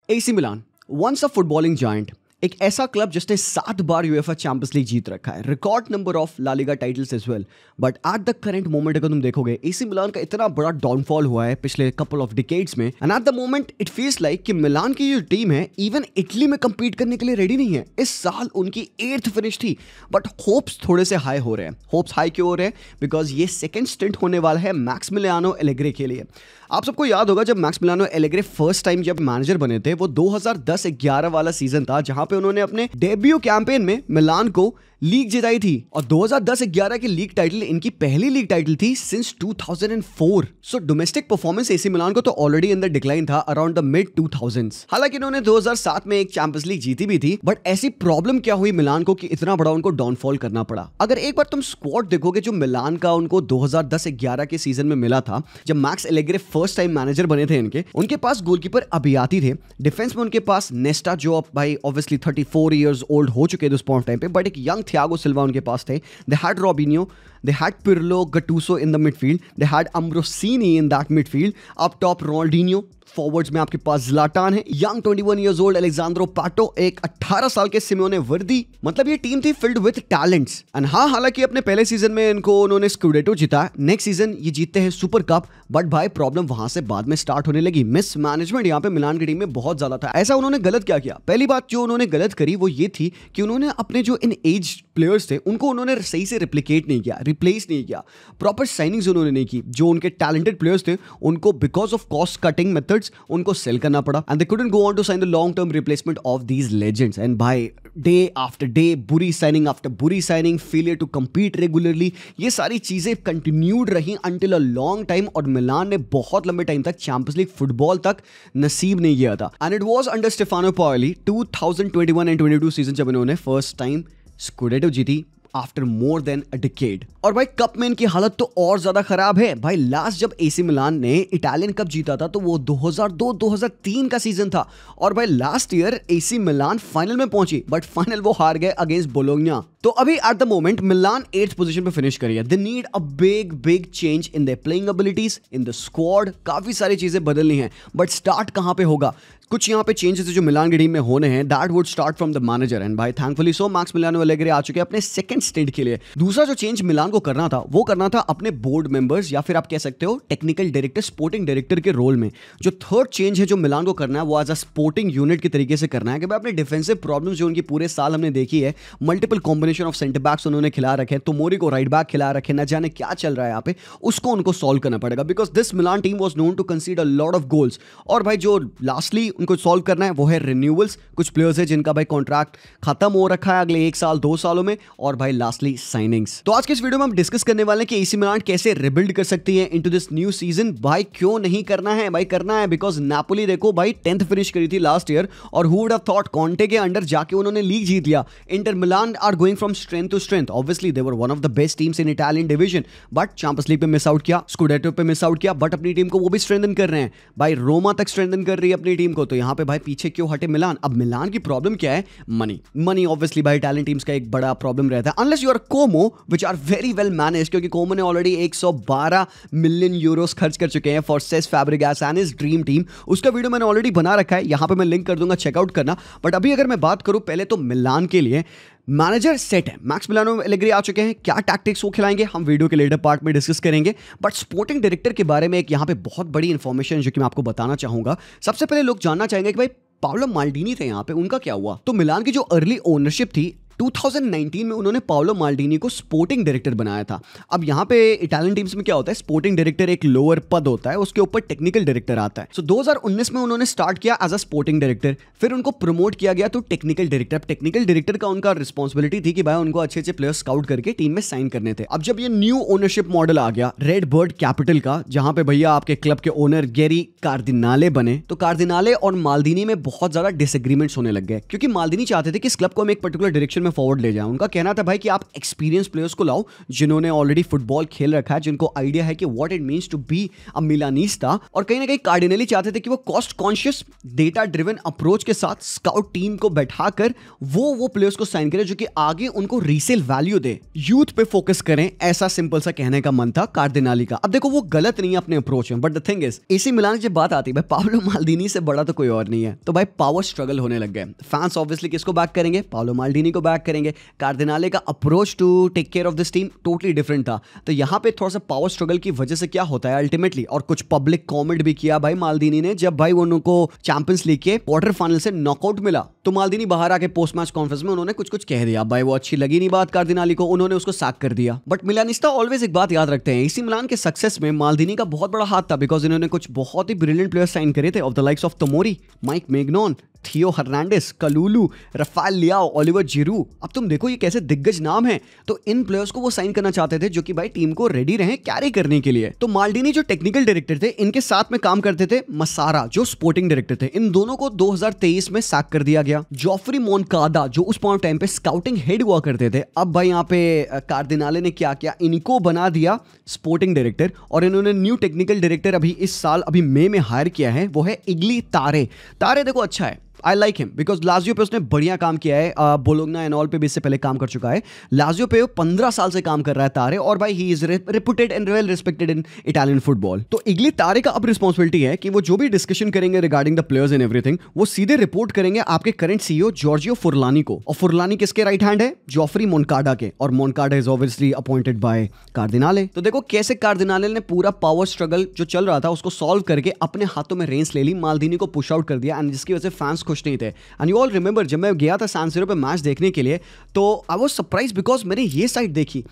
AC Milan, once a footballing giant, एक ऐसा club जिसने 7 बार यूएफए चैंपियंस लीग जीत रखा है, record number of La Liga titles as well. But at the current moment अगर तुम देखोगे, एसी मिलान का इतना बड़ा डाउनफॉल हुआ है पिछले कपल ऑफ डिकेड्स में, and at the moment it feels like कि मिलान की जो टीम है इवन इटली में कंपीट करने के लिए रेडी नहीं है। इस साल उनकी 8th फिनिश थी, बट होप्स थोड़े से हाई हो रहे हैं। होप्स हाई क्यों हो रहे हैं? बिकॉज ये सेकेंड स्टिंट होने वाला है मैक्सिमिलियानो एलेग्रे के लिए। आप सबको याद होगा जब मैक्सिमिलियानो एलेग्रे फर्स्ट टाइम जब मैनेजर बने थे, वो 2010-11 वाला सीजन था जहां पे उन्होंने अपने डेब्यू कैंपेन में मिलान को लीग जिताई थी। और 2010-11 की लीग टाइटल इनकी पहली लीग टाइटल थी सिंस 2004। सो डोमेस्टिक परफॉर्मेंस एसी मिलान को तो ऑलरेडी इन द डिक्लाइन था अराउंड द मिड 2000s। हालांकि इन्होंने 2007 में एक चैंपियंस लीग जीती भी थी, बट ऐसी प्रॉब्लम क्या हुई मिलान को कि इतना बड़ा उनको डाउनफॉल करना पड़ा। अगर एक बार तुम स्क्वाड देखोगे जो मिलान का उनको 2010-11 के सीजन में मिला था, जब max Alegre first time manager बने थे उनके पास गोलकीपर अबियाती थे, डिफेंस में उनके पास नेस्टा जो अब भाई ऑब्वियसली 34 इयर्स ओल्ड हो चुके थे उस पॉइंट टाइम पे, बट एक यंग थियागो सिल्वा उनके पास थे। They had Robinho, they had Pirlo, Gattuso in the midfield, they had Ambrosini in that midfield, up top Ronaldinho, forwards में आपके पास ज़लाटान है, यंग 21 इयर्स ओल्ड एलेक्सांद्रो पाटो, एक 18 साल के सिमोने वर्दी। मतलब ये टीम थी फिल्ड विद टैलेंट्स। एंड हाँ, हालांकि अपने पहले सीजन में इनको उन्होंने स्कूडेटो जीता, नेक्स्ट सीजन ये जीतते हैं सुपर कप, बट भाई प्रॉब्लम वहां से बाद में स्टार्ट होने लगी। मिस मैनेजमेंट यहाँ पे मिलान की टीम में बहुत ज्यादा था। ऐसा उन्होंने गलत क्या किया? पहली बात जो उन्होंने गलत करी वो ये थी कि उन्होंने अपने जो इन एज प्लेयर्स थे उनको उन्होंने सही से रिप्लिकेट नहीं किया, रिप्लेस नहीं किया, प्रॉपर साइनिंग्स उन्होंने नहीं की। जो उनके टैलेंटेड प्लेयर्स थे उनको because of cost cutting methods उनको सेल करना पड़ा, and they couldn't go on to sign the long term replacement of these legends. And by day after day, बुरी साइनिंग आफ्टर बुरी signing, failure to compete regularly, ये सारी चीजें continued रही until a long time. और मिलान ने बहुत लंबे टाइम तक चैंपियंस लीग फुटबॉल तक नसीब नहीं किया था। And it was under Stefano Pauli 2021 and 22 season जब इन्होंने फर्स्ट टाइम स्कूडेटो जीती आफ्टर मोर देन अ डिकेड। और भाई कप में इनकी हालत तो और ज्यादा खराब है। भाई लास्ट जब एसी मिलान ने इटालियन कप जीता था तो वो 2002-2003 का सीजन था। और भाई last year AC Milan final में पहुंची, बट फाइनल वो हार गए अगेंस्ट बोलोग्ना। तो अभी at the moment Milan 8th position पे फिनिश करी है। They need a big change in their playing abilities, in the squad. काफी सारी चीजें बदलनी है, बट स्टार्ट कहां पे होगा? कुछ यहाँ पे चेंजेस जो मिलान की टीम में होने हैं, that would start from the manager. And भाई थैंकफुली सो मैक्सिमिलियानो एलेग्रे आ चुके हैं अपने सेकंड स्टेंट के लिए। दूसरा जो चेंज मिलान को करना था वो करना था अपने बोर्ड मेंबर्स, या फिर आप कह सकते हो टेक्निकल डायरेक्टर, स्पोर्टिंग डायरेक्टर के रोल में। जो थर्ड चेंज है जो मिलान को करना है वो एज अ स्पोर्टिंग यूनिट के तरीके से करना है कि भाई अपने डिफेंसिव प्रॉब्लम जो उनकी पूरे साल हमने देखी है, multiple combination of centre backs उन्होंने खिला रखे, तोमोरी को राइट बैक खिला रखे, न जाने क्या चल रहा है यहाँ पे, उसको उनको सॉल्व करना पड़ेगा। Because this Milan team was known to concede a lot of goals. और भाई जो लास्टली उनको सॉल्व करना है वो है रिन्यूअल्स। कुछ प्लेयर्स है जिनका भाई कॉन्ट्रैक्ट खत्म हो रखा है अगले 1 साल 2 सालों में, और भाई लास्टली साइनिंग्स। तो आज के इस वीडियो में हम डिस्कस करने वाले हैं कि एसी मिलान कैसे रिबिल्ड कर सकती है इनटू दिस न्यू सीजन। भाई क्यों नहीं करना है? भाई करना है, बिकॉज नापोली देखो भाई 10th फिनिश करी थी लास्ट ईयर, और who would have thought Conte के अंडर जाके उन्होंने लीग जीत लिया। Inter Milan are going from strength to strength. Obviously they were one of the best teams in Italian division, but champions league पे miss out किया, scudetto पे miss out किया, but अपनी टीम को वो भी स्ट्रेंथन कर रहे हैं। भाई रोमा तक स्ट्रेंथन कर रही है अपनी टीम को, तो यहाँ पे भाई पीछे क्यों हटे मिलान? अब मिलान की प्रॉब्लम क्या है? मनी ऑब्वियसली भाई टैलेंट टीम्स का एक बड़ा प्रॉब्लम रहता है, unless you are Como which are very well managed, क्योंकि कोमो ने ऑलरेडी 112 मिलियन यूरोस खर्च कर चुके हैं for Cesc Fabregas and his dream team. उसका वीडियो मैंने ऑलरेडी बना रखा है, यहां पे मैं लिंक कर दूंगा, चेकआउट करना। बट अभी अगर मैं बात करूं पहले तो मिलान के लिए मैनेजर सेट है, मैक्सिमिलियानो एलेग्रे आ चुके हैं, क्या टैक्टिक्स वो खिलाएंगे हम वीडियो के लेटर पार्ट में डिस्कस करेंगे। बट स्पोर्टिंग डायरेक्टर के बारे में एक यहाँ पे बहुत बड़ी इंफॉर्मेशन जो कि मैं आपको बताना चाहूंगा। सबसे पहले लोग जानना चाहेंगे कि भाई पाओलो माल्डीनी थे यहाँ पे, उनका क्या हुआ? तो मिलान की जो अर्ली ओनरशिप थी 2019 में उन्होंने पाओलो माल्डीनी को स्पोर्टिंग डायरेक्टर बनाया था। अब यहाँ पे इटालियन टीम्स में क्या होता है, स्पोर्टिंग डायरेक्टर एक लोअर पद होता है, उसके ऊपर टेक्निकल डायरेक्टर आता है। सो 2019 में उन्होंने स्टार्ट किया एज अ स्पोर्टिंग डायरेक्टर, फिर उनको प्रमोट किया गया तो टेक्निकल डायरेक्टर। अब टेक्निकल डायरेक्टर का उनका रिस्पॉन्सिबिलिटी थी कि भाई उनको अच्छे अच्छे प्लेयर्स स्काउट करके टीम में साइन करने थे। अब जब ये न्यू ओनरशिप मॉडल आ गया रेड बर्ड कैपिटल का, जहां पे भैया आपके क्लब के ओनर गेरी कार्दिनाले बने, तो कार्दिनाले और माल्दीनी में बहुत ज्यादा डिसएग्रीमेंट्स होने लग गए, क्योंकि माल्दीनी चाहते थे कि इस क्लब को हम एक पर्टिकुलर डायरेक्शन में में फॉरवर्ड ले जाएं। उनका कहना था भाई कि आप एक्सपीरियंस प्लेयर्स को लाओ जिन्होंने ऑलरेडी फुटबॉल खेल रखा है, जिनको आइडिया है कि what it means to be a Milanista. और कहीं ना कहीं कार्डिनली चाहते थे कि वो cost conscious data driven approach के साथ स्काउट टीम को बैठाकर वो प्लेयर्स को साइन करें जो कि आगे उनको रीसेल वैल्यू दे, यूथ पे फोकस करें, ऐसा सिंपल सा कहने का मन था कार्डिनाली का। अब देखो वो गलत नहीं है अपने अप्रोच में, but the thing is AC Milan की जब बात आती है भाई पाब्लो माल्दीनी से बड़ा तो कोई और नहीं है, तो भाई पावर स्ट्रगल होने लग गए। फैंस ऑब्वियसली किसको बैक करेंगे? पाब्लो माल्दीनी को बैक करेंगे। कार्डिनाले का approach to take care of this team totally different था। तो यहाँ पे थोड़ा सा पावर स्ट्रगल की वजह से क्या होता है अल्टीमेटली, और कुछ पब्लिक कमेंट भी किया भाई माल्दीनी ने, जब भाई उनको चैंपियंस लीग के क्वार्टर फाइनल से नॉकआउट मिला तो माल्दीनी बाहर आके पोस्ट मैच कॉन्फ्रेंस में उन्होंने कुछ कह दिया भाई, वो अच्छी लगी नहीं बात कार्डिनाली को, उन्होंने उसको सैक कर दिया। बट मिलानिस्टा ऑलवेज एक बात याद रखते हैं, एसी मिलान के सक्सेस में माल्दीनी का बहुत बड़ा हाथ था, बिकॉज इन्होंने कुछ बहुत ही ब्रिलियंट प्लेयर्स साइन करे थे of the likes of Tomori, Mike Maignan, Theo Hernandez, Kalulu, Rafael Leao, Olivier Giroud. अब तुम देखो ये कैसे दिग्गज नाम है, तो इन प्लेयर्स को वो साइन करना चाहते थे जो कि भाई टीम को रेडी रहे कैरी करने के लिए। तो माल्दीनी जो टेक्निकल डायरेक्टर थे, इनके साथ में काम करते थे मसारा जो स्पोर्टिंग डायरेक्टर थे। इन दोनों को 2023 में सैक कर दिया गया। जॉफरी मोनकादा जो उस पॉइंट टाइम पे स्काउटिंग हेड हुआ करते थे, अब भाई यहाँ पे कार्डिनाले ने क्या किया, इनको बना दिया स्पोर्टिंग डायरेक्टर, और इन्होंने न्यू टेक्निकल डायरेक्टर अभी इस साल अभी मई में हायर किया है, वो है इग्ली तारे। तारे देखो अच्छा है, I like him because Lazio पे उसने बढ़िया काम किया है, बोलोग्ना एंड ऑल पे भी इससे पहले काम कर चुका है। लाजियो पे 15 साल से काम कर रहा है तारे, और भाई he is reputed and well respected in Italian football. तो इग्ली तारे का अब रिस्पॉन्सिबिलिटी है कि वो जो भी डिस्कशन करेंगे regarding the players and everything, वो सीधे रिपोर्ट करेंगे आपके करंट सीईओ जॉर्जियो फुरलानी को। और फुरलानी किसके राइट हैंड है? जॉफरी मोनकाडा के, और Moncada is obviously appointed by Cardinale. तो देखो कैसे कार्डिनाले ने पूरा पावर स्ट्रगल जो चल रहा था उसको सॉल्व करके अपने हाथों में रेंस ले ली, माल्दीनी को पुश आउट कर दिया, एंड जिसकी वजह से फैंस खुश नहीं थे। यू ऑल रिमेंबर जब मैं गया था सैन सीरो पे मैच देखने के लिए, तो आई वाज सरप्राइज बिकॉज मैंने ये साइड देखी,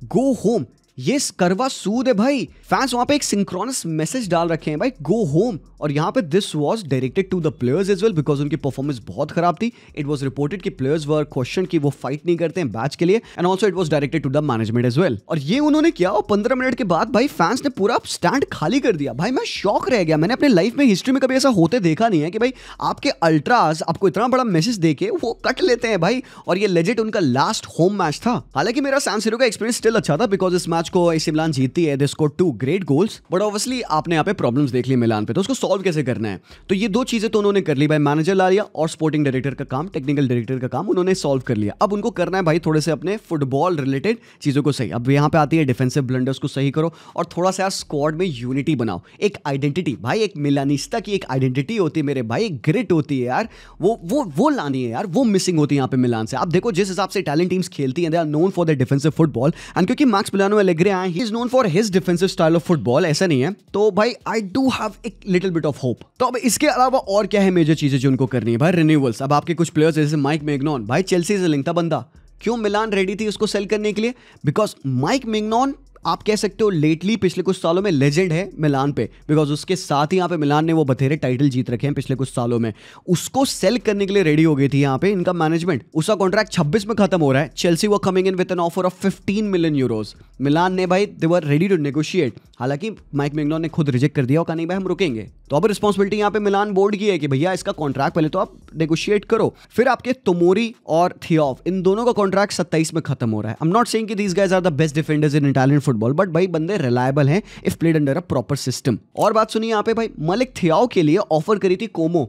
गो होम, ये करवा सूद है भाई। फैंस वहां पे एक सिंक्रोनस मैसेज डाल रखे हैं भाई, गो होम। और यहाँ पे this was directed to the players as well because उनकी परफॉर्मेंस बहुत खराब थी। इट वाज रिपोर्टेड कि प्लेयर्स वर क्वेश्चन कि वो फाइट नहीं करते हैं बैच के लिए, and also it was directed to the management as well. और ये उन्होंने किया, और 15 मिनट के बाद भाई फैंस ने पूरा स्टैंड खाली कर दिया। भाई मैं शॉक रह गया, मैंने अपने लाइफ में हिस्ट्री में कभी ऐसा होते देखा नहीं है कि भाई आपके अल्ट्रास आपको इतना बड़ा मैसेज देके वो कट लेते हैं भाई। और ये लेजिट उनका लास्ट होम मैच था। हालांकि मेरा सैन सीरो का एक्सपीरियंस स्टिल अच्छा था बिकॉज इस मैच को एसी मिलान जीती है, they scored 2 great goals, but obviously आपने यहाँ पे प्रॉब्लम्स देख ली मिलान पे, तो उसको सॉल्व कैसे करना है। तो ये दो चीजें तो उन्होंने कर ली भाई, मैनेजर ला लिया और स्पोर्टिंग डायरेक्टर का काम, टेक्निकल डायरेक्टर का काम उन्होंने सॉल्व कर लिया। अब उनको करना है भाई थोड़े से अपने फुटबॉल रिलेटेड चीजों को सही। अब यहाँ पे आती है डिफेंसिव ब्लंडर्स को सही करो, और थोड़ा सा स्क्वाड में यूनिटी बनाओ, एक आइडेंटिटी भाई, एक मिलानिस्टा की एक आइडेंटिटी होती है मेरे भाई, एक ग्रिट होती है यार, वो लानी है यार, वो मिसिंग होती है यहाँ पे मिलान से। आप देखो जिस हिसाब से इटालियन टीम्स खेलती हैं, they are known for their defensive football, and क्योंकि मैक्स मिलानो एलेग्री आए, he is known for his defensive style of football, ऐसा नहीं है। तो भाई आई डू हैव एक लिटिल बिट ऑफ होप। तो अब इसके अलावा और क्या है मेजर चीजें जो उनको करनी है भाई? रिन्यूअल्स। अब आपके कुछ प्लेयर्स जैसे माइक मैग्नॉन, भाई चेल्सी से लिंक था बंदा, क्यों मिलान रेडी थी उसको सेल करने के लिए? बिकॉज माइक मैग्नॉन आप कह सकते हो लेटली पिछले कुछ सालों में लेजेंड है मिलान पे, बिकॉज उसके साथ ही यहाँ पे मिलान ने वो बथेरे टाइटल जीत रखे हैं पिछले कुछ सालों में। उसको सेल करने के लिए रेडी हो गई थी यहाँ पे इनका मैनेजमेंट। उसका कॉन्ट्रैक्ट 26 में खत्म हो रहा है। चेल्सी वो coming in with an offer of 15 million euros. Milan ने भाई they were ready to negotiate, हालांकि माइक मैग्नॉन ने खुद रिजेक्ट कर दिया और कहा नहीं भाई हम रुकेंगे। तो अब रिस्पॉन्सिबिलिटी यहाँ पे मिलान बोर्ड की है कि भैया इसका कॉन्ट्रैक्ट पहले तो आप नेगोशिएट करो। फिर आपके तोमोरी और थियोफ, इन दोनों का कॉन्ट्रैक्ट 27 में खत्म हो रहा है। आई एम नॉट सेइंग कि these guys are the best defenders in Italian football, but भाई बंदे रिलायबल हैं if played under a proper system. और बात सुनिए यहाँ पे भाई, मलिक थियाओ के लिए ऑफर करी थी कोमो,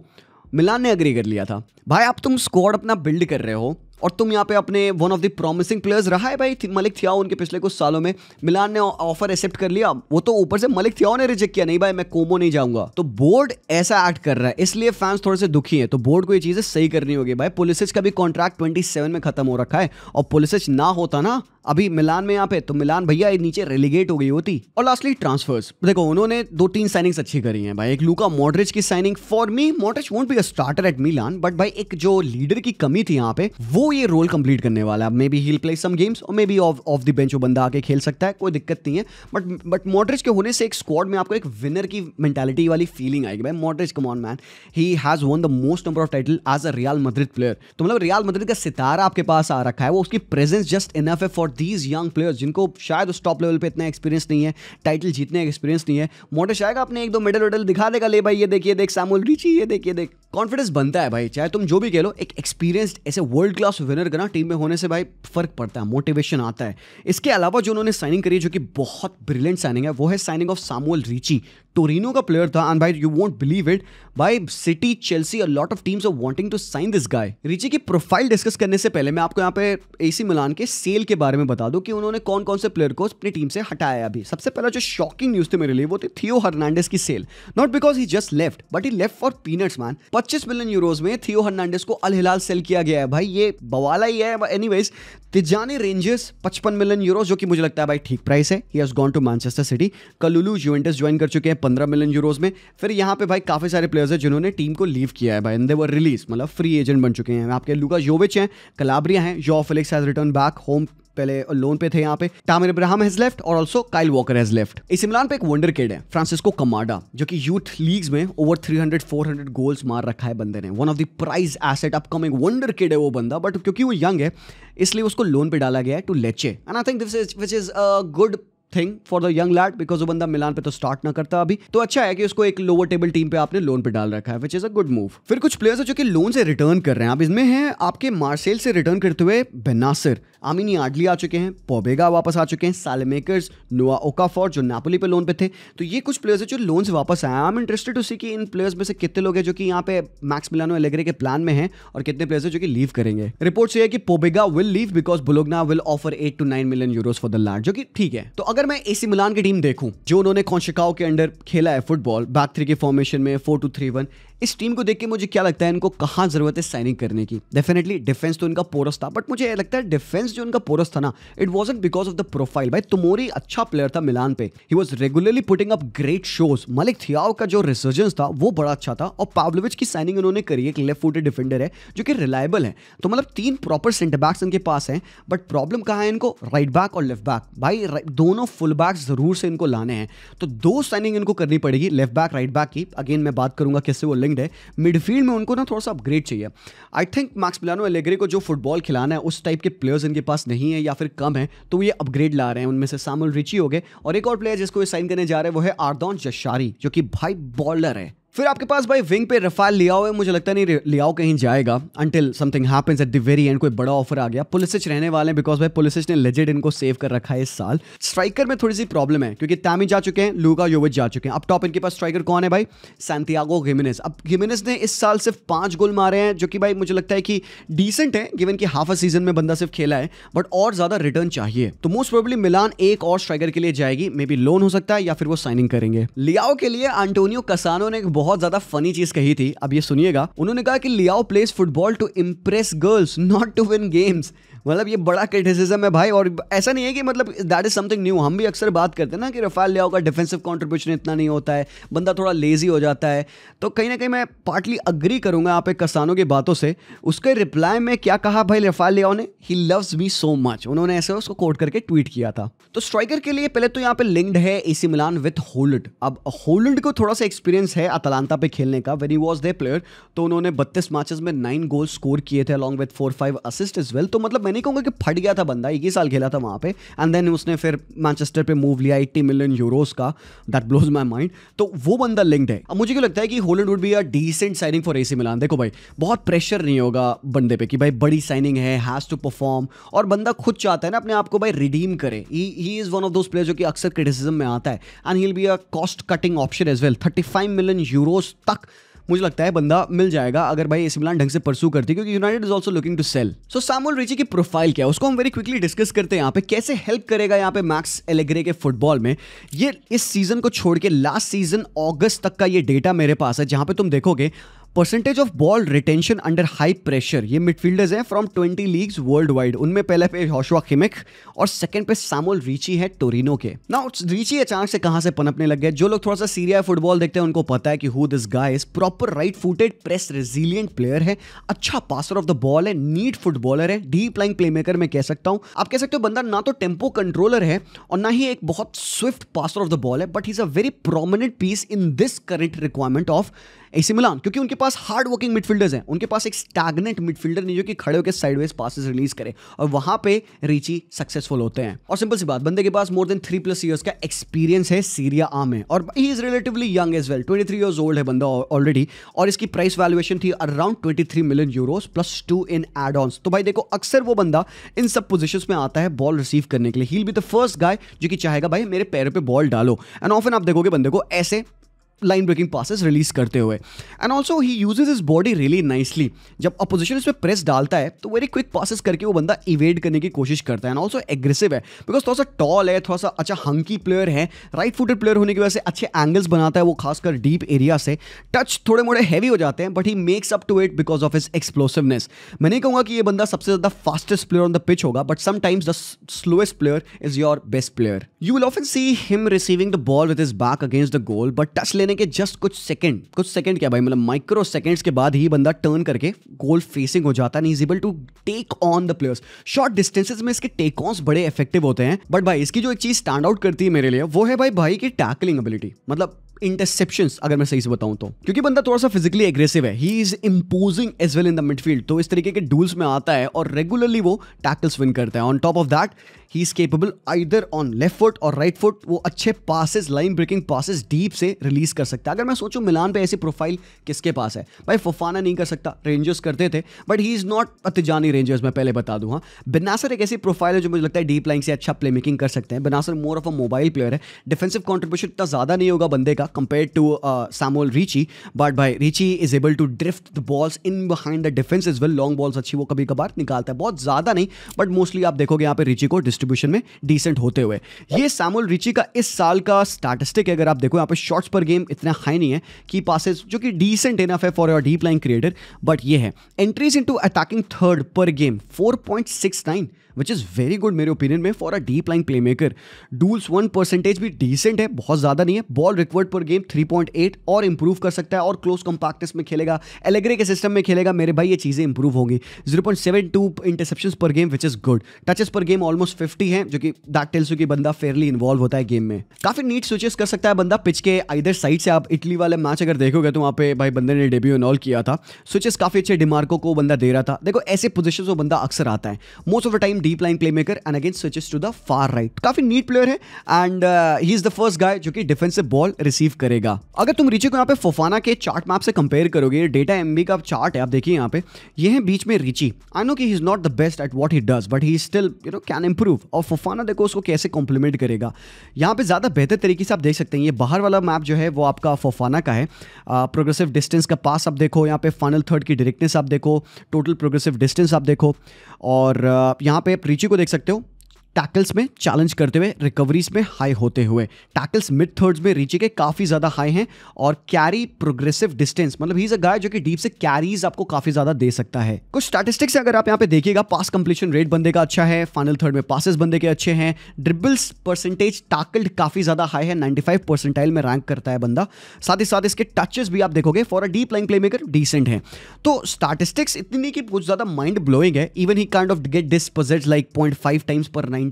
मिलान ने एग्री कर लिया था। भाई अब तुम स्क्वाड अपना बिल्ड कर रहे हो और तुम यहाँ पे अपने one of the promising players रहा है भाई मलिक थियाओ उनके पिछले कुछ सालों में, मिलान ने ऑफर एक्सेप्ट कर लिया। वो तो ऊपर से मलिक थियाओ ने रिजेक्ट किया, नहीं भाई मैं कोमो नहीं जाऊंगा। तो बोर्ड ऐसा एक्ट कर रहा है, इसलिए फैंस थोड़े से दुखी हैं। तो बोर्ड को ये चीजें सही करनी होगी भाई। पुलिसिच का भी कॉन्ट्रैक्ट 27 में खत्म हो रखा है, और पुलिसिच ना होता ना अभी मिलान में यहाँ पे, तो मिलान भैया नीचे रेलीगेट हो गई होती। और लास्टली ट्रांसफर्स, देखो उन्होंने 2-3 साइनिंग्स अच्छी करी हैं भाई। एक लूका मॉड्रिच की signing, for me Modric won't be a starter at Milan, but भाई एक जो लीडर की कमी थी यहाँ पे, वो ये रोल कंप्लीट करने वाला है। Maybe he will play some games और maybe off the bench वो बंदा आके खेल सकता है, कोई दिक्कत नहीं है। बट मॉड्रिच के होने से एक स्क्वाड में आपको एक विनर की मेंटालिटी वाली फीलिंग आएगी भाई। Modric come on man, he has won the most number of title as a Real Madrid player. तो मतलब रियल मैड्रिड का सितारा आपके पास आ रखा है, वो उसकी प्रेजेंस जस्ट इनफ है फॉर दीज यंग प्लेयर्स जिनको शायद उस टॉप लेवल पे इतना एक्सपीरियंस नहीं है, टाइटल जीतने का एक्सपीरियंस नहीं है। मॉड्रिच आएगा अपने 1-2 मेडल दिखा देगा, ले भाई ये देखिए देख सैमुअल रिची, ये देख कॉन्फिडेंस बनता है भाई। चाहे तुम जो भी कह लो, एक एक्सपीरियंस्ड ऐसे वर्ल्ड क्लास क्लास विनर का ना टीम में होने से भाई फर्क पड़ता है, मोटिवेशन आता है। इसके अलावा जो उन्होंने साइनिंग करी जो कि बहुत ब्रिलियंट साइनिंग है वो है signing of Samuel Ricci. Torino का प्लेयर था एंड भाई यू वोंट बिलीव इट, भाई City, Chelsea, a lot of teams are wanting to sign this guy. Ricci की प्रोफाइल डिस्कस करने से पहले मैं आपको यहाँ पे एसी मिलान के सेल के बारे में बता दूं कि उन्होंने कौन कौन से प्लेयर को अपनी टीम से हटाया। अभी सबसे पहला जो शॉकिंग न्यूज थी मेरे लिए वो थी थियो हर्नांडेस की sale. Not because he just left but he left for peanuts man. 25 million euros में थियो हर्नांडेस को अल हिलाल सेल किया गया है। भाई ये बवाला ही है। Anyways Tijjani Reijnders 55 million euro, जो कि मुझे लगता है भाई ठीक प्राइस है। He has gone to Manchester City. Kalulu Juventus join कर चुके हैं 15 मिलियन यूरोज में। फिर यहाँ पे भाई काफी सारे प्लेयर्स हैं जिन्होंने टीम को लीव किया है भाई, एंड दे वर रिलीज, मतलब फ्री एजेंट बन चुके हैं। आपके लुका जोविच हैं, कलाब्रिया हैं, जो Felix has return back home, पहले लोन पे थे यहाँ पे। टामिर इब्राहिम हैज लेफ्ट और also Kyle Walker has left. इस मिलान पे एक वंडर किड है फ्रांसिस्को कमाडा, जो कि यूथ लीग्स में ओवर 300-400 गोल्स मार रखा है बंदे ने। One of the prize asset upcoming wonder kid है वो बंदा, बट क्योंकि वो यंग है इसलिए उसको लोन पे डाला गया है to Lecce. And I think this is a good thing for the young lad, because वो बंदा मिलान पे तो स्टार्ट ना करता अभी, तो अच्छा है कि उसको एक लोअर टेबल टीम पे आपने लोन पे डाल रखा है, which is a good move. फिर कुछ प्लेयर्स है जो कि लोन से रिटर्न कर रहे हैं। अब इसमें है आपके मार्सेल से रिटर्न करते हुए बेनासिर, आमिनी आडली आ चुके हैं, पोबेगा वापस आ चुके हैं, सालेमेकर्स, नोआ ओकाफोर जो नापोली पे लोन पे थे। तो ये कुछ प्लेयर्स है जो लोन से वापस आए। आई एम इंटरेस्टेड टू सी कि इन प्लेयर्स में से कितने लोग हैं जो कि यहाँ पे मैक्स मिलानो एलेग्रे के प्लान में हैं और कितने प्लेयर्स है जो कि लीव करेंगे। रिपोर्ट से है कि Pobega will leave because Bologna will offer 8 to 9 million euros for the lad, जो कि ठीक है। तो अगर मैं एसी मिलान की टीम देखूं जो उन्होंने कॉन्शिकाओ के अंडर खेला है फुटबॉल, बैक 3 के फॉर्मेशन में 4-2-3-1, इस टीम को देख के मुझे क्या लगता है इनको कहाँ जरूरत है साइनिंग करने की। डेफिनेटली डिफेंस तो इनका पोरस था, बट मुझे लगता है डिफेंस जो इनका पोरस था ना, it wasn't because of the profile. भाई तुमोरी अच्छा प्लेयर था मिलान पे, he was regularly putting up great shows. Malick Thiaw का जो रिसर्जेंस था वो बड़ा अच्छा था, और पाव्लोविच की साइनिंग उन्होंने करी, एक लेफ्ट फुटेड डिफेंडर है जो कि रिलायबल है। तो मतलब 3 प्रॉपर सेंटर बैक्स इनके पास हैं, बट प्रॉब्लम कहाँ है इनको, राइट बैक और लेफ्ट बैक। भाई दोनों फुल बैक्स जरूर से इनको लाने हैं, तो 2 साइनिंग इनको करनी पड़ेगी, लेफ्ट बैक राइट बैक की। अगेन मैं बात करूंगा किससे वो लिंक्ड है। मिडफील्ड में उनको ना थोड़ा सा अपग्रेड चाहिए। I think max Milano Alegre को जो फुटबॉल खिलाना है उस टाइप के प्लेयर्स इनके पास नहीं है या फिर कम है, तो ये अपग्रेड ला रहे हैं। उनमें से सैमुअल रिची हो गए, और एक और प्लेयर जिसको ये साइन करने जा रहे हैं वो है आर्दोन जशारी, जो कि भाई बॉलर है। फिर आपके पास भाई विंग पे रफाल लियाओ है। मुझे लगता नहीं लियाओ कहीं जाएगा until something happens at the very and, कोई बड़ा ऑफर आ गया। पुलिसिच रहने वाले हैं बिकॉज भाई पुलिसिच ने लेजेंड इनको सेव कर रखा है इस साल। स्ट्राइकर में थोड़ी सी प्रॉब्लम है क्योंकि तामी जा चुके हैं, लूका योविच जा चुके हैं। अब टॉप इनके पास स्ट्राइकर कौन है भाई, सैंटियागो गिमेनेज। अब गिमेनेज ने इस साल सिर्फ 5 गोल मारे हैं, जो कि भाई मुझे लगता है कि डिसेंट है गिवन कि हाफ अ सीजन में बंदा सिर्फ खेला है, बट और ज्यादा रिटर्न चाहिए। तो मोस्ट प्रोबेबली मिलान एक और स्ट्राइकर के लिए जाएगी, मे बी लोन हो सकता है या फिर वो साइनिंग करेंगे। लियाओ के लिए एंटोनियो कसानो ने एक बहुत ज्यादा फनी चीज कही थी, अब ये सुनिएगा। उन्होंने कहा कि Leao plays football to impress girls not to win games. मतलब ये बड़ा क्रिटिसिज्म है भाई, और ऐसा नहीं है कि मतलब दैट इज समथिंग न्यू। हम भी अक्सर बात करते हैं ना कि रफाल लियाओ का डिफेंसिव कंट्रीब्यूशन इतना नहीं होता है, बंदा थोड़ा लेजी हो जाता है। तो कहीं ना कहीं मैं पार्टली अग्री करूंगा यहाँ पे कसानो की बातों से। उसके रिप्लाई में क्या कहा भाई रफाल लियाओ ने, he loves me so much, उन्होंने ऐसे उसको कोट करके ट्वीट किया था। तो स्ट्राइकर के लिए पहले तो यहाँ पे लिंक्ड है एसी मिलान विथ होलैंड। अब होलैंड को थोड़ा सा एक्सपीरियंस है अटलांटा पे खेलने का, when he was there player. तो उन्होंने 32 मैचेस में 9 गोल स्कोर किए थे along with 4-5 assist as well. तो मतलब मैं नहीं कहूंगा कि फट गया था बंदा, 1 ही साल खेला था वहां पे, एंड देन उसने फिर मैनचेस्टर पे मूव लिया 80 मिलियन यूरोस का। That blows my mind. तो वो बंदा लिंक्ड है। अब मुझे क्यों लगता है कि Hojlund would be a decent signing for AC Milan. देखो भाई बहुत प्रेशर नहीं होगा बंदे पे कि भाई बड़ी साइनिंग है, हैज टू परफॉर्म, और बंदा खुद चाहता है ना अपने आप को भाई रिडीम करे। He is one of those players जो कि अक्सर क्रिटिसिज्म में आता है, and he will be a cost cutting option as well. 35 million euros तक मुझे लगता है बंदा मिल जाएगा अगर भाई एसी मिलान ढंग से परसू करती है, क्योंकि United is also looking to sell. So Samuel Ricci की प्रोफाइल क्या है उसको हम वेरी क्विकली डिस्कस करते हैं यहाँ पे। कैसे हेल्प करेगा यहाँ पे मैक्स एलेग्रे के फुटबॉल में, ये इस सीजन को छोड़ के लास्ट सीजन अगस्त तक का ये डेटा मेरे पास है, जहां पे तुम देखोगे percentage of ball retention under high pressure. ये मिडफील्डर्स हैं फ्रॉम 20 लीग्स वर्ल्ड वाइड, उनमें पहले पे जोशुआ किमिक और सेकंड पे सैमुअल रिची है टोरिनो के। ना रिची अचानक से कहां से पनपने लग गए। जो लोग थोड़ा सा सीरिया फुटबॉल देखते हैं उनको पता है कि who this guy is. Proper right footed press resilient player है, अच्छा पासर ऑफ द बॉल है, नीट फुटबॉलर है, डीप लाइन प्लेमेकर मैं कह सकता हूं। आप कह सकते हो बंदा ना तो टेम्पो कंट्रोलर है और ना ही एक बहुत swift passer of the ball है, but he is a very prominent piece in this current requirement of AC Milan, क्योंकि उनके पास हार्ड वर्किंग मिडफील्डर्स हैं, उनके पास एक स्टैग्नेंट मिडफील्डर नहीं जो कि खड़े होकर साइडवेज पासेस रिलीज करे, और वहां पे रिची सक्सेसफुल होते हैं। और सिंपल सी बात, बंदे के पास मोर देन 3+ ईयर्स का एक्सपीरियंस है सीरिया आ में, और he is relatively young age well, 23 years old है बंदा ऑलरेडी, और इसकी प्राइस वैल्यूएशन थी around 23 million Euros +2 in add ons. तो भाई देखो, अक्सर वो बंदा इन सब पोजीशंस में आता है बॉल रिसीव करने के लिए। ही will be the first guy जो कि चाहेगा भाई मेरे पैरों पे बॉल डालो, एंड ऑफन आप देखोगे बंदे को ऐसे लाइन ब्रेकिंग पासेस रिलीज करते हुए। And also he uses his body really nicely. जब अपोजिशन इस पे प्रेस डालता है तो वेरी क्विक पासेस करके वो बंदा इवेड करने की कोशिश करता है, एंड ऑल्सो एग्रेसिव है, बिकॉज थोड़ा सा टॉल है, थोड़ा सा अच्छा हंकी प्लेयर है, राइट फुटेड प्लेयर होने की वजह से अच्छे एंगल्स बनाता है वो, खासकर डीप एरिया से। टच थोड़े मोड़े हैवी हो जाते हैं, but he makes up to it because of his explosiveness. मैं नहीं कहूंगा कि ये बंदा सबसे ज्यादा fastest player on the pitch होगा, but sometimes the slowest player is your best player. You will often see him receiving the ball with his back against the goal, but touch लेने के जस्ट कुछ second क्या भाई, मतलब micro seconds के बाद ही बंदा टर्न करके गोल फेसिंग हो जाता है, and is able to take on the players. Short distances में इसके टेक ऑन्स बड़े इफेक्टिव होते हैं, बट भाई इसकी जो एक चीज स्टैंड आउट करती है मेरे लिए वो है भाई की टैकलिंग एबिलिटी, मतलब इंटरसेप्शंस, अगर मैं सही से बताऊं तो, क्योंकि बंदा थोड़ा सा फिजिकली एग्रेसिव है, he is imposing as well in the midfield, तो इस तरीके के डूल्स में आता है और रेगुलरली वो टैकल्स विन करता है। On top of that he is capable either on left foot और राइट फुट, वो अच्छे passes, line breaking passes deep से रिलीज कर सकता है। अगर मैं सोचूं मिलान पे ऐसी प्रोफाइल किसके पास है, भाई फोफाना नहीं कर सकता, रेंजर्स करते थे, but he is not a Tijani rangers, मैं पहले बता दूं। हाँ, बेनासर एक ऐसी प्रोफाइल है जो मुझे लगता है डीप लाइन से अच्छा प्ले मेकिंग कर सकते हैं। Bennacer more of a mobile player है, डिफेंसिव कॉन्ट्रीब्यूशन इतना ज्यादा नहीं होगा बंदे का compare to Samuel Ricci, but भाई Ricci is able to drift the balls in behind the defense as well, long balls अच्छी वो कभी कभार निकालता है, बहुत ज़्यादा नहीं, बट मोस्टली आप देखोगे यहाँ पे Ricci को डिस्ट्रीब्यूशन में डिसेंट होते हुए। ये Samuel Ricci का इस साल का स्टैटिस्टिक है, अगर आप देखो यहाँ पे शॉट्स पर गेम इतना हाई नहीं है, की पासेस जो कि डिसेंट इनफ है for your deep line creator, but ये है एंट्रीज इनटू अटैकिंग थर्ड पर game 4.69, which is very good मेरे ओपिनियन में for a deep line play maker. Duels 1% भी डिसेंट है, बहुत ज़्यादा नहीं है। बॉल रिकवर्ड पर गेम 3.8 और इंप्रूव कर सकता है, और क्लोज कंपैक्टनेस में खेलेगा, एलेग्रे के सिस्टम में खेलेगा, मेरे भाई ये चीज़ें इंप्रूव होंगी। 0.72 इंटरसेप्शंस पर game which is good. Touches पर गेम ऑलमोस्ट 50 है, जो कि दैट टेल्स यू कि बंदा फेयरली इन्वॉल्व होता है गेम में। काफ़ी नीट स्विचेस कर सकता है बंदा पिच के आइदर साइड से। आप इटली वाले मैच अगर देखोगे तो वहाँ पे भाई बंदे ने डेब्यू इनॉल किया था, स्विचेस काफ़ी अच्छे डिमार्को को बंदा दे रहा था। देखो ऐसे पोजिशन वो बंदा अक्सर आता है, most of the time deep line play maker, and again switches to the far right. काफी नीट प्लेयर है, and he is the first guy जो कि डिफेंसिव बॉल रिसीव करेगा। अगर तुम रिची को यहाँ पे फोफाना के चार्ट मैप से कंपेयर करोगे, डेटा एमबी का चार्ट है, आप देखिए यहाँ पे, ये है बीच में रिची। आई नो कि he is not the best at what he does, but he still can improve. और फोफाना देखो उसको कैसे कॉम्प्लीमेंट करेगा, यहाँ पे ज्यादा बेहतर तरीके से आप देख सकते हैं। ये बाहर वाला मैप जो है वो आपका फोफाना का है, प्रोग्रेसिव डिस्टेंस का पास आप देखो, यहाँ पे फाइनल थर्ड की डायरेक्टनेस आप देखो, टोटल प्रोग्रेसिव डिस्टेंस आप देखो, और यहाँ पे आप रिची को देख सकते हो टैकल्स में चैलेंज करते हुए, रिकवरीज में हाई होते हुए। टैकल्स मिड थर्ड्स में रिची के काफ़ी ज़्यादा हाई हैं, और कैरी प्रोग्रेसिव डिस्टेंस, मतलब ही इज अ गाय जो कि डीप से कैरीज आपको काफ़ी ज़्यादा दे सकता है। कुछ स्टैटिस्टिक्स अगर आप यहाँ पे देखिएगा, पास कंप्लीशन रेट बंदे का अच्छा है, फाइनल थर्ड में पासेस बंदे के अच्छे हैं, ड्रिबल्स परसेंटेज टैकल्ड काफ़ी ज़्यादा हाई है, 95 परसेंटाइल में रैंक करता है बंदा। साथ ही साथ इसके टचेस भी आप देखोगे for a deep line play maker decent है। तो स्टैटिस्टिक्स इतनी नहीं कि कुछ ज़्यादा माइंड ब्लोइंग है, even he kind of get dispossessed like 0.5 times पर 90,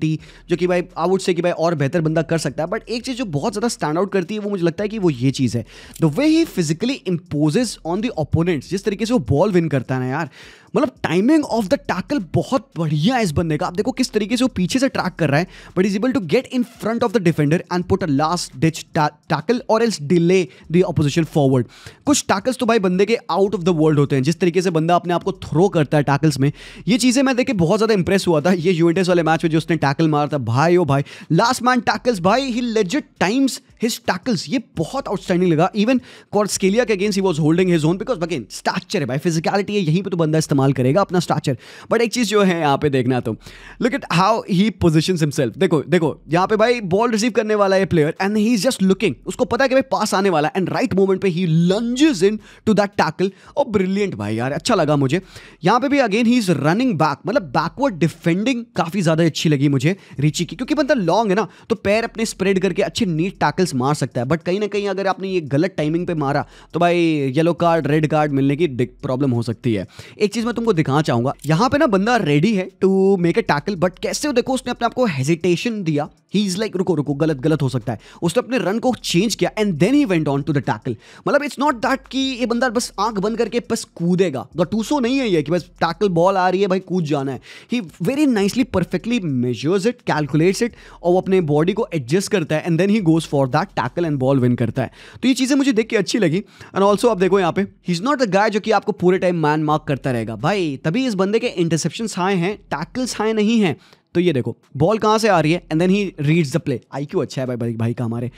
जो कि भाई आई वुड से कि भाई और बेहतर बंदा कर सकता है। बट एक चीज जो बहुत ज्यादा स्टैंड आउट करती है वो मुझे लगता है कि वो ये चीज है, the way he physically imposes on the opponents. जिस तरीके से वो बॉल विन करता है ना यार, मतलब टाइमिंग ऑफ द टैकल बहुत बढ़िया है इस बंदे का। आप देखो किस तरीके से वो पीछे से ट्रैक कर रहा है, but is able to get in front of the defender and put a last ditch tackle और else delay the opposition forward. कुछ टैकल्स तो भाई बंदे के आउट ऑफ द वर्ल्ड होते हैं, जिस तरीके से बंदा अपने आप को थ्रो करता है टैकल्स में। ये चीजें मैं देख के बहुत ज्यादा इंप्रेस हुआ था। ये यूवेंटस वाले मैच में जो उसने टैकल मारा था, भाई ओ भाई, लास्ट मैन टैकल्स, भाई he legit times his tackles, ये बहुत आउटस्टैंडिंग लगा। इवन क्वार्ट्स्केलिया के against he was holding his own, because again stature है भाई, फिजिकलिटी है, यहीं पे तो बंदा इस्तेमाल करेगा अपना स्टैचर। बट एक चीज जो है यहाँ पे देखना, तो look at how he positions himself. देखो देखो यहाँ पे भाई बॉल रिसीव करने वाला है player, and he is just looking, उसको पता है कि भाई पास आने वाला है, एंड राइट मोमेंट पे he lunges into that tackle. और ब्रिलियंट भाई यार, अच्छा लगा मुझे। यहाँ पे भी again he is running back, मतलब बैकवर्ड डिफेंडिंग काफी ज्यादा अच्छी लगी मुझे रिची की, क्योंकि बंदा लॉन्ग है ना, तो पैर अपने स्प्रेड करके अच्छे नीट टैकल्स मार सकता है। बट कहीं ना कहीं अगर आपने ये गलत टाइमिंग पे मारा तो भाई येलो कार्ड, रेड कार्ड मिलने की प्रॉब्लम हो सकती है। एक चीज मैं तुमको दिखाना चाहूंगा, यहाँ पे ना बंदा रेडी है to make a tackle, but कैसे हो देखो उसने अपने आप को हेजिटेशन दिया ही इज लाइक रुको रुको, गलत गलत हो सकता है, उसने अपने रन को चेंज किया and then he went on to the tackle. मतलब इट्स नॉट दैट कि ये बंदा बस आंख बंद करके बस कूदेगा, गटूसो नहीं है ये कि बस टैकल बॉल आ रही है भाई कूद जाना है। He very nicely perfectly measures it, calculates it और वो अपने बॉडी को एडजस्ट करता है and then he goes for that tackle and ball win करता है। तो ये चीज़ें मुझे देख के अच्छी लगी। एंड ऑल्सो आप देखो यहाँ पे he is not the guy जो कि आपको पूरे टाइम मैन मार्क करता रहेगा भाई, तभी इस बंदे के इंटरसेप्शंस हाई हैं, टैकल्स हाई नहीं हैं। तो ये देखो बॉल कहाँ से आ रही है and then he reads the play. IQ अच्छा है भाई का हमारे,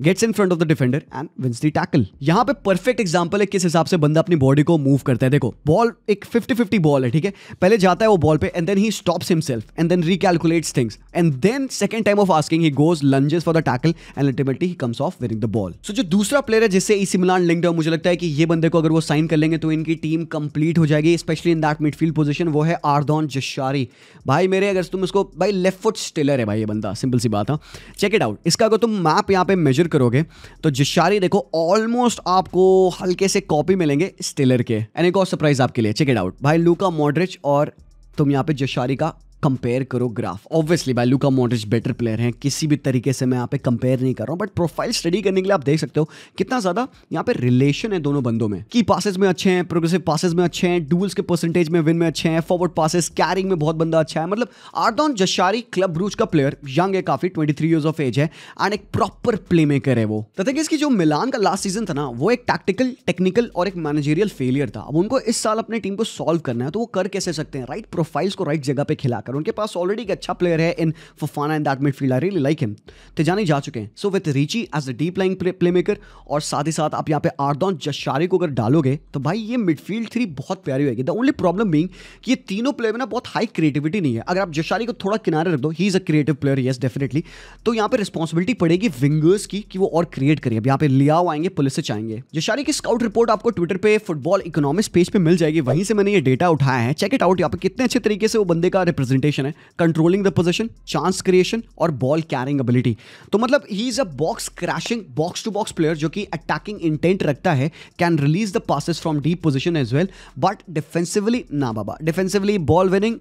gets in front of the defender and wins the tackle. यहां पे परफेक्ट एग्जांपल है किस हिसाब से बंदा अपनी बॉडी को मूव करता है। देखो बॉल एक 50-50 बॉल है, ठीक है, पहले जाता है वो बॉल पे and then he stops himself and then recalculates things and then second time of asking he goes lunges for the tackle and ultimately he comes of winning the ball. So जो दूसरा player है जिससे AC Milan linked है, मुझे लगता है कि ये बंदे को अगर वो साइन कर लेंगे तो इनकी टीम कंप्लीट हो जाएगी, specially in that midfield position. वो है आर्दोन जशारी भाई मेरे, अगर तुम इसको भाई लेफ्ट फुट स्टिलर है भाई ये बंदा, सिंपल सी बात है। चेक इट आउट, इसका अगर तुम मैप यहाँ पे मेजर करोगे तो जशारी देखो ऑलमोस्ट आपको हल्के से कॉपी मिलेंगे स्टिलर के। एंड एक और सरप्राइज आपके लिए, चेक इट आउट भाई, लूका मॉड्रिच और तुम यहाँ पे जशारी का कंपेयर करो ग्राफ। ऑब्वियसली भाई लूका मॉड्रिच बेटर प्लेयर हैं, किसी भी तरीके से मैं यहाँ पे कंपेयर नहीं कर रहा हूँ, बट प्रोफाइल स्टडी करने के लिए आप देख सकते हो कितना ज्यादा यहाँ पे रिलेशन है दोनों बंदों में। की पासेस में अच्छे हैं, प्रोग्रेसिव पासेस में अच्छे हैं, डुअल्स के परसेंटेज में विन में अच्छे हैं, फॉरवर्ड पासेस कैरिंग में बहुत बंदा अच्छा है। मतलब आर्दोन जशारी क्लब ब्रूज का प्लेयर, यंग है काफी, 23 ईयर्स ऑफ एज है एंड एक प्रॉपर प्ले मेकर है वो। तथा इसकी जो मिलान का लास्ट सीजन था ना, वो एक टैक्टिकल, टेक्निकल और एक मैनेजरियल फेलियर था। अब उनको इस साल अपनी टीम को सॉल्व करना है, तो वो कर कैसे सकते हैं? राइट प्रोफाइल्स को राइट जगह पे खिलाकर। उनके पास ऑलरेडी अच्छा प्लेयर है in Fofana in that midfield, I really like him, Tijjani जा चुके हैं। So with Ricci as a deep lying playmaker और साथ ही साथ आप यहाँ पे आर्दोन जशारी को अगर डालोगे तो भाई ये मिडफील्ड थ्री बहुत प्यारी होगी। द ओनली प्रॉब्लम बीइंग कि ये तीनों प्लेयर में ना बहुत हाई क्रिएटिविटी नहीं है। अगर आप जशारी को थोड़ा किनारे रख दो, ही is a creative player, yes definitely, तो यहाँ पे रिस्पॉन्सिबिलिटी पड़ेगी विंगर्स की कि वो और क्रिएट करें। अब यहाँ पे लियाओ आएंगे, पुलिस से आएंगे। जशारी की स्काउट रिपोर्ट आपको ट्विटर पे फुटबॉल इकोनॉमिक्स पेज पे मिल जाएगी, वहीं से मैंने ये डेटा उठाया है। चेक इट आउट, यहाँ पे कितने अच्छे तरीके से वो बंदे का रिप्रेजेंटेशन है, controlling the position, chance creation और बॉल कैरिंग एबिलिटी। तो मतलब he is a box crashing, box to box player जो कि अटैकिंग इंटेंट रखता है, can release the passes from deep position as well, but defensively ना बाबा, डिफेंसिवली बॉल विनिंग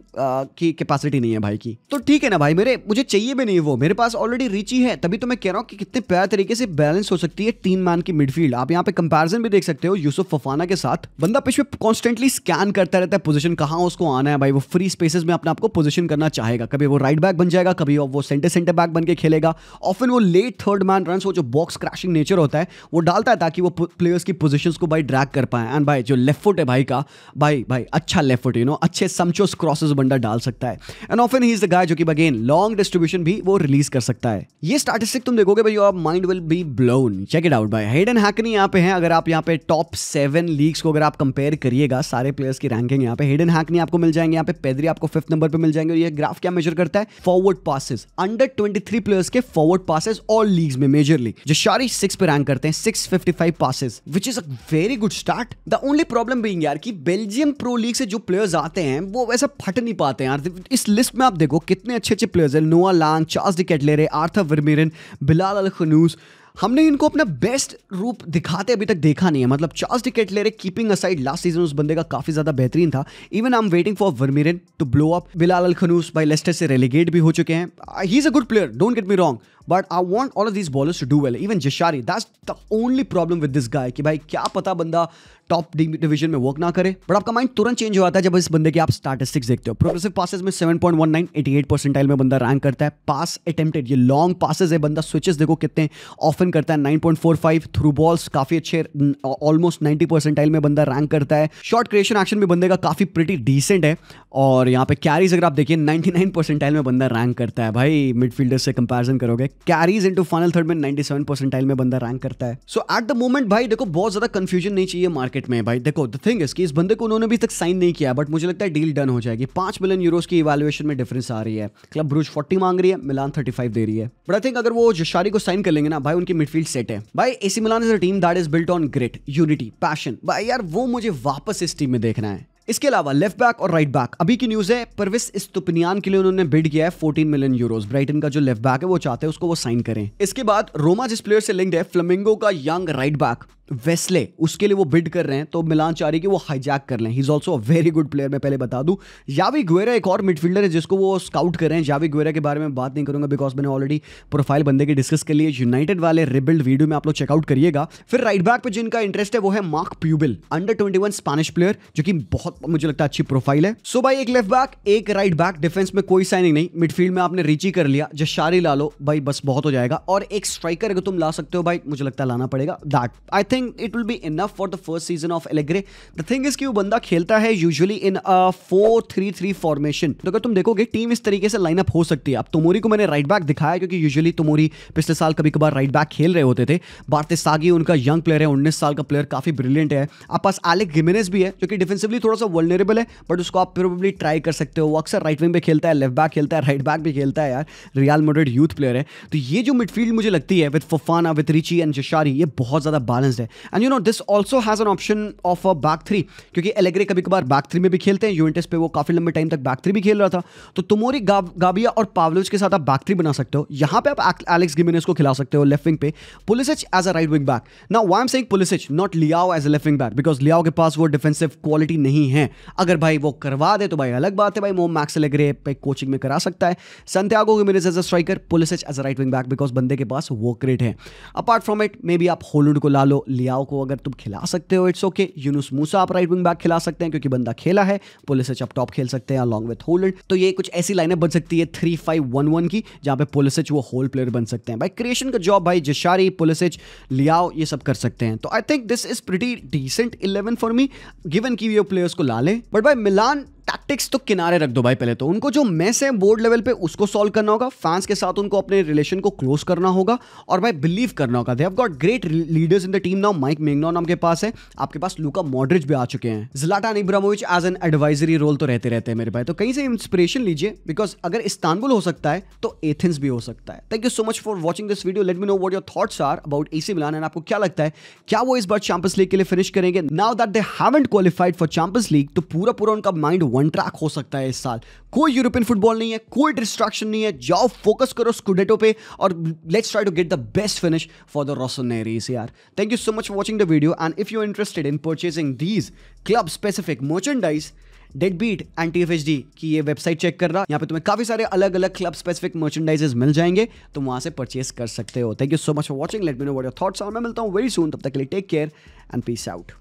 की कैपेसिटी नहीं है भाई की। तो ठीक है ना भाई, मेरे मुझे चाहिए भी नहीं वो, मेरे पास ऑलरेडी रिची है। तभी तो मैं कह रहा हूं कि कितने प्यारे तरीके से बैलेंस हो सकती है 3 मैन की मिडफील्ड। आप यहाँ पे कंपैरिजन भी देख सकते हो यूसुफ फफाना के साथ। बंदा पिच पे कॉन्स्टेंटली स्कैन करता रहता है पोजीशन, कहां उसको आना है भाई। वो फ्री स्पेसेस में अपने आप को पोजीशन करना चाहेगा, कभी वो राइट बैक बन जाएगा, कभी वो सेंटर बैक बन के खेलेगा। ऑफन वो लेट थर्ड मैन रन्स, वो जो बॉक्स क्रैशिंग नेचर होता है वो डालता है ताकि वो प्लेयर्स की पोजीशंस को भाई ड्रैग कर पाए। एंड भाई जो लेफ्ट फुट है भाई का, भाई अच्छा लेफ्ट फुट, यू नो, अच्छे समचोस क्रॉसेस बंदा डाल सकता है। And often he is the guy जो कि अगेन लॉन्ग डिस्ट्रीब्यूशन भी वो रिलीज कर सकता है। ये स्टैटिस्टिक तुम देखोगे भाई, your mind will be blown. Check it out भाई, हेडन हैकनी यहाँ पे है। अगर आप यहाँ पे टॉप 7 लीग्स को अगर आप कंपेयर करिएगा, सारे प्लेयर्स की रैंकिंग यहाँ पे हेडन हैकनी आपको मिल जाएंगे, यहाँ पे पेद्री आपको 5th नंबर पे मिल जाएंगे। और ये ग्राफ क्या मेजर करता है? फॉरवर्ड पासेस, अंडर 23 प्लेयर्स के फॉरवर्ड पासेस ऑल लीग्स में मेजरली। जशारी 6 पे रैंक करते हैं, 655 passes, which is a very good start. The only problem being यार कि बेल्जियम प्रो लीग से जो प्लेयर्स आते हैं वो वैसा फट नहीं पाते हैं यार। इस लिस्ट में आप देखो कितने अच्छे अच्छे प्लेयर्स हैं, नोआ लांग, Charles De केटलेरे, Arthur वर्मेरेन, Bilal El खनूस। हमने इनको अपना बेस्ट रूप दिखाते अभी तक देखा नहीं है। मतलब Charles De Ketelaere keeping aside, last season उस बंदे का काफी ज्यादा बेहतरीन था। Even I am waiting for Vermeeren to blow up. Bilal El Khannouss भाई लेस्टर से रेलीगेट भी हो चुके हैं। He is a good player, don't get me wrong, but I want all of these ballers to do well. Even Jashari, that's the only problem with this guy कि भाई क्या पता बंदा टॉप डिवीजन में वर्क ना करे। But आपका mind तुरंत चेंज हो जाता है जब इस बंदे के आप स्टैटिस्टिक्स देखते हो। प्रोग्रेसिव पासेस में 7.19, 88 परसेंटाइल में बंदा रैंक करता है। पास अटेम्प्टेड, ये लॉन्ग पासेस है, बंदा स्विचेस देखो कितने ऑफन करता है, 9.45। थ्रू बॉल्स काफी अच्छे, ऑलमोस्ट 90 परसेंटाइल में बंदा रैंक करता है। शॉर्ट क्रिएशन एक्शन में बंदे का काफी प्रिटी डिसेंट है। और यहाँ पे कैरीज अगर आप देखिए 99 परसेंटाइल में बंदा रैंक करता है। भाई मिडफील्डर से कंपैरिजन करोगे, कैरीज इनटू फाइनल थर्ड में 97 परसेंटाइल में बंदा रैंक करता है। सो एट द मोमेंट भाई देखो बहुत ज्यादा कंफ्यूजन नहीं चाहिए मार्केट में। भाई देखो द थिंग इज कि इस बंदे को उन्होंने अभी तक साइन नहीं किया, बट मुझे लगता है डील डन हो जाएगी। 5 मिलियन यूरोस की इवैल्यूएशन में डिफरेंस आ रही है। क्लब ब्रूज 40 मांग रही है, मिलान 35 दे रही है। बट आई थिंक अगर वो जशारी को साइन कर लेंगे ना भाई, उनकी मिडफील्ड सेट है। भाई AC Milan is a team that is built on grit, unity, passion. भाई यार वो मुझे वापस इस टीम में देखना है। इसके अलावा लेफ्ट बैक और राइट बैक अभी की न्यूज़ है, परविस इस्तुपिनियान के लिए उन्होंने बिड किया है 14 मिलियन यूरोस। ब्राइटन का जो लेफ्ट बैक है वो चाहते हैं उसको वो साइन करें। इसके बाद रोमा जिस प्लेयर से लिंक्ड है, फ्लेमिंगो का यंग राइट बैक वेस्ले, उसके लिए वो बिड कर रहे हैं, तो मिलान चाह रही है कि वो हाईजैक कर लें। He is also a very good player, मैं पहले बता दूं। यावी गुएरा एक और मिडफील्डर है जिसको वो स्काउट कर रहे हैं। यावी गुएरा के बारे में बात नहीं करूंगा बिकॉज मैंने ऑलरेडी प्रोफाइल बंदे की डिस्कस कर लिए। यूनाइटेड वाले रिबिल्ड वीडियो में आप लोग चेकआउट करिएगा। फिर राइट बैक पे जिनका इंटरेस्ट है वो है मार्क प्यूबिल, अंडर 21 स्पेनिश प्लेयर, जो कि बहुत मुझे लगता है अच्छी प्रोफाइल है। सो भाई एक लेफ्ट बैक, एक राइट बैक, डिफेंस में कोई साइनिंग नहीं। मिडफील्ड में आपने रिची कर लिया, जशारी ला लो भाई, बस बहुत हो जाएगा। और एक स्ट्राइकर अगर तुम ला सकते हो भाई, मुझे लगता है लाना पड़ेगा। That I think it will be enough for the first season of Allegri. The thing is कि वो बंदा खेलता है usually in a 4-3-3 formation। तो अगर तुम देखोगे टीम इस तरीके से लाइनअप हो सकती है। अब तोमोरी को मैंने राइट बैक दिखाया क्योंकि यूजुअली तोमोरी पिछले साल कभी कभार राइट बैक खेल रहे होते थे। बार्तेसागी उनका यंग प्लेयर है, 19 साल का प्लेयर, काफी ब्रिलियंट है। आप पास एलेक्स जिमेनेज भी है जो कि डिफेंसिवली थोड़ा सा वल्नरेबल है, बट उसको आप प्रोबेबली ट्राई कर सकते हो। वो अक्सर राइट विंग पे खेलता है, लेफ्ट बैक खेलता है, राइट बैक भी खेलता है यार। रियल मैड्रिड यूथ प्लेयर है। तो ये जो मिडफील्ड मुझे लगती है with Fofana, with Ricci and Jashari, ये बहुत ज्यादा बैलेंस्ड है। And you know this also has an option of a back three, क्योंकि एलेग्रे कभी कभार बैक थ्री में भी खेलते हैं। यूवेंटस पे वो काफी लंबे टाइम तक बैक थ्री भी खेल रहा था। तो तुमोरी गाबिया और पावलोविच के साथ आप बैक थ्री बना सकते हो। यहां पे आप एलेक्स जिमेनेज को खिला सकते हो लेफ्ट विंग पे, Pulisic as a right wing back. Now why I am saying Pulisic not Leao as a left wing back, because Leao के पास वो डिफेंसिव क्वालिटी नहीं है। अगर भाई वो करवा दे तो भाई अलग बात है, भाई वो मैक्स एलेग्रे पे कोचिंग में करा सकता है। Santiago Gimenez as a striker, Pulisic as a right wing back, because बंदे के पास वर्क रेट है। Apart from it maybe आप होलैंड को ला लो, लियाओ को अगर तुम खिला सकते हो इट्स ओके। यूनुस मूसा आप राइट विंग बैक खिला सकते हैं क्योंकि बंदा खेला है। पुलिसिच आप टॉप खेल सकते हैं अलॉन्ग विद होलैंड। तो ये कुछ ऐसी लाइनअप बन सकती है 3-5-1-1 की, जहां पे पुलिसिच वो होल प्लेयर बन सकते हैं। भाई क्रिएशन का जॉब भाई जशारी, पुलिसिच, लियाओ ये सब कर सकते हैं। तो I think this is pretty decent 11 for me, given कि ये प्लेयर्स को ला ले। बट भाई मिलान टैक्टिक्स तो किनारे रख दो भाई, पहले तो उनको जो मैस है बोर्ड लेवल पे उसको सॉल्व करना होगा। फैंस के साथ उनको अपने रिलेशन को क्लोज करना होगा और भाई बिलीव करना होगा। They have got great leaders in the team now. Mike Maignan नाम के पास है, आपके पास लूका मॉड्रिच भी आ चुके हैं। Zlatan Ibrahimovic as an advisory role तो रहते हैं मेरे भाई। तो कहीं से इंस्पिरेशन लीजिए, बिकॉज अगर इस्तांबुल हो सकता है तो एथेंस भी हो सकता है। Thank you so much for watching this video. Let me know what your thoughts are about AC Milan and आपको क्या लगता है क्या वो इस बार चैंपियंस लीग के लिए फिनिश करेंगे। Now that they haven't qualified for champions league, तो पूरा उनका माइंड वन ट्रैक हो सकता है इस साल। कोई यूरोपियन फुटबॉल नहीं है, कोई डिस्ट्रैक्शन नहीं है। जाओ फोकस करो स्कूडेटो पे और let's try to get the best finish for the Rossoneris यार। Thank you so much for watching the video and if you are interested in purchasing these club specific merchandise, Deadbeat and TFHD की ये website check कर रहा। यहाँ पे तुम्हें काफी सारे अलग अलग क्लब स्पेसिफिक मर्चेंडाइजेस मिल जाएंगे, तुम वहां से परचेस कर सकते हो। Thank you so much for watching. Let me know what your thoughts are. मैं मिलता हूँ वेरी सून, तब तक के लिए take care and peace out.